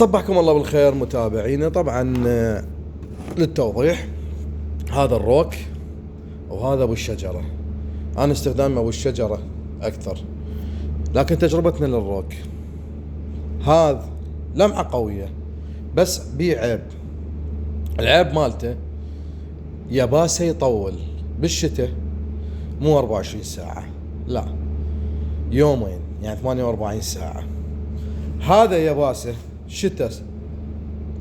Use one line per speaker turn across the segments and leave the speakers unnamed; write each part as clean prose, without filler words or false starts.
صبحكم الله بالخير متابعينا. طبعا للتوضيح، هذا الروك وهذا ابو الشجرة. انا استخدامي ابو الشجرة اكثر، لكن تجربتنا للروك هذا لمعة قوية بس بيه عيب. العيب مالته يباسه يطول بالشتاء، مو 24 ساعة، لا يومين، يعني 48 ساعة. هذا يباسه شتاء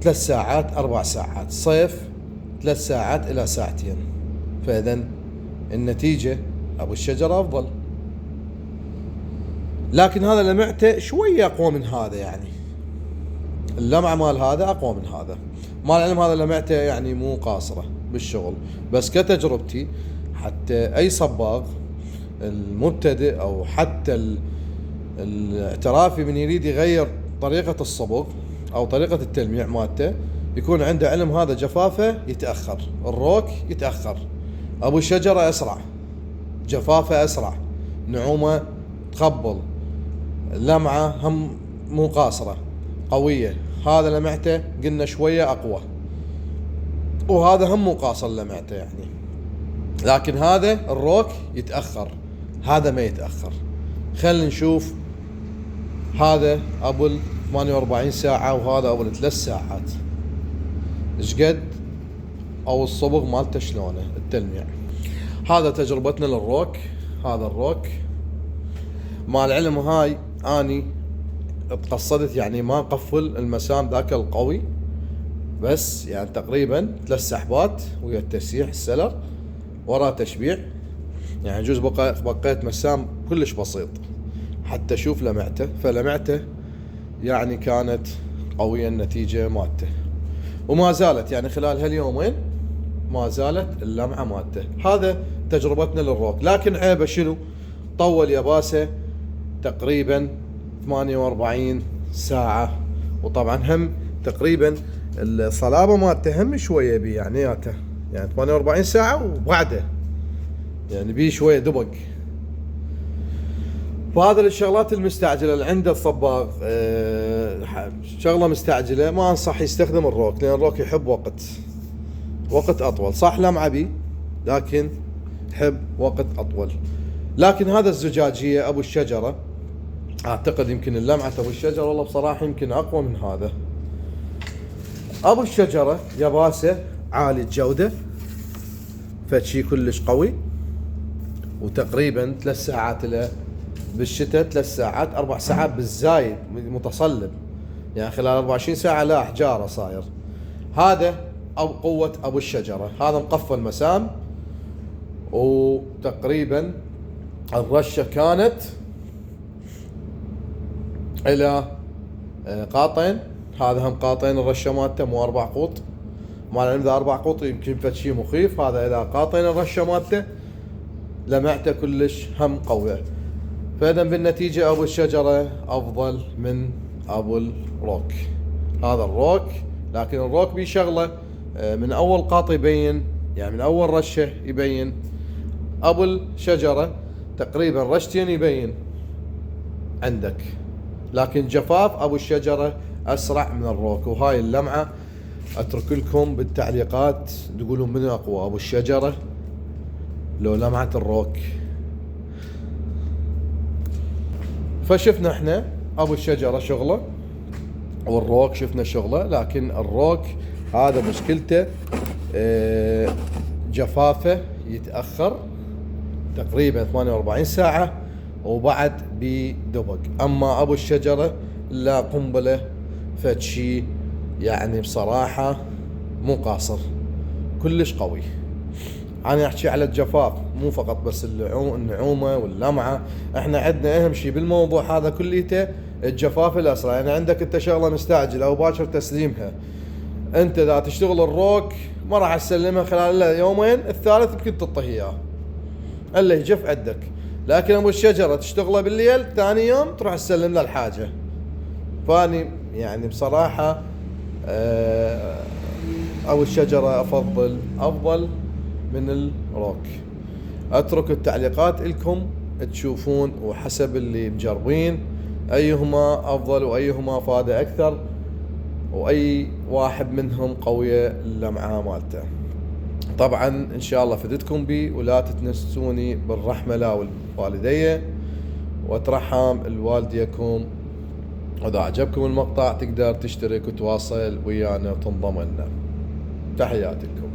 3 ساعات 4 ساعات، صيف 3 ساعات إلى ساعتين. فإذا النتيجة أبو الشجرة أفضل، لكن هذا لمعته شوية أقوى من هذا، يعني اللمعة مال هذا أقوى من هذا. مع العلم هذا لمعته يعني مو قاصرة بالشغل، بس كتجربتي حتى أي صباغ المبتدئ أو حتى الاعترافي من يريد يغير طريقة الصبغ أو طريقة التلميع مالته، يكون عنده علم هذا جفافه يتأخر، الروك يتأخر، أبو الشجرة أسرع، جفافه أسرع، نعومة تقبل، لمعة هم مو قاصرة قوية. هذا لمعته قلنا شوية أقوى، وهذا هم مو قاصر لمعته يعني، لكن هذا الروك يتأخر، هذا ما يتأخر. خلينا نشوف هذا أبو 48 ساعة وهذا أبو 3 ساعات ايش قد، او الصبغ مالته شلونه التلميع. هذا تجربتنا للروك. هذا الروك مع العلم هاي اني اتقصدت، يعني ما قفل المسام ذاك القوي، بس يعني تقريبا 3 سحبات ويا التسيح السلر وراه تشبيع، يعني جزء بقيت مسام كلش بسيط حتى اشوف لمعته. فلمعته يعني كانت قوية النتيجة مالته، وما زالت يعني خلال هاليومين ما زالت اللمعة مالته. هذا تجربتنا للروك، لكن عيبه شنو؟ طول يباسه تقريبا 48 ساعة، وطبعا هم تقريبا الصلابة مالته هم شوية بي يعني 48 ساعة وبعده يعني بي شوية دبق. فهذا الشغلات المستعجلة اللي عند الصباغ شغلة مستعجلة ما انصح يستخدم الروك، لان الروك يحب وقت اطول. صح لمعة بي، لكن يحب وقت اطول. لكن هذا الزجاجية ابو الشجرة اعتقد يمكن اللمعة ابو الشجرة والله بصراحة يمكن اقوى من هذا. ابو الشجرة يباسه عالي الجودة، فشي كلش قوي، وتقريبا 3 ساعات له بالشتاء، 3 ساعات 4 ساعات بالزايد متصلب، يعني خلال 24 ساعة لا حجارة صاير. هذا أو قوة أبو الشجرة، هذا مقفل مسام، وتقريبا الرشة كانت إلى قاطين. هذا هم قاطين الرشة مالته، مو 4 قوط. مع العلم إذا 4 قوط يمكن فشي مخيف، هذا إلى قاطين الرشة مالته، لمعته كلش هم قوية. فإذا بالنتيجة أبو الشجرة أفضل من أبو الروك. هذا الروك، لكن الروك بيه شغلة من أول قاط يبين، يعني من أول رشة يبين. أبو الشجرة تقريبا رشتين يبين عندك، لكن جفاف أبو الشجرة أسرع من الروك. وهاي اللمعة أترك لكم بالتعليقات تقولون من أقوى، أبو الشجرة لو لمعة الروك. فشفنا احنا ابو الشجرة شغله والروك شفنا شغله، لكن الروك هذا مشكلته جفافه يتأخر تقريبا 48 ساعة وبعد بدبق. اما ابو الشجرة لا قنبلة فتشي، يعني بصراحة مو قاصر، كلش قوي. أنا أحكي على الجفاف، مو فقط بس النعومة واللمعة. إحنا عندنا أهم شيء بالموضوع هذا كليته الجفاف الأسرع. يعني عندك أنت شغلة مستعجلة أو باكر تسليمها، أنت إذا تشتغل الروك ما راح تسلمها خلال إلا يومين، الثالث يمكن تطهي إياه إلا يجف عندك. لكن أبو الشجرة تشتغله بالليل، ثاني يوم تروح تسلم له الحاجة. فاني يعني بصراحة أبو الشجرة أفضل من الروك. اترك التعليقات لكم تشوفون، وحسب اللي مجربين ايهما افضل وايهما فاد اكثر. واي واحد منهم قوية اللمعة مالته. طبعا ان شاء الله فدتكم بي، ولا تتنسوني بالرحمة لا والدي واترحم الوالديكم. واذا عجبكم المقطع تقدر تشترك وتواصل ويانا وتنضم لنا. تحياتكم.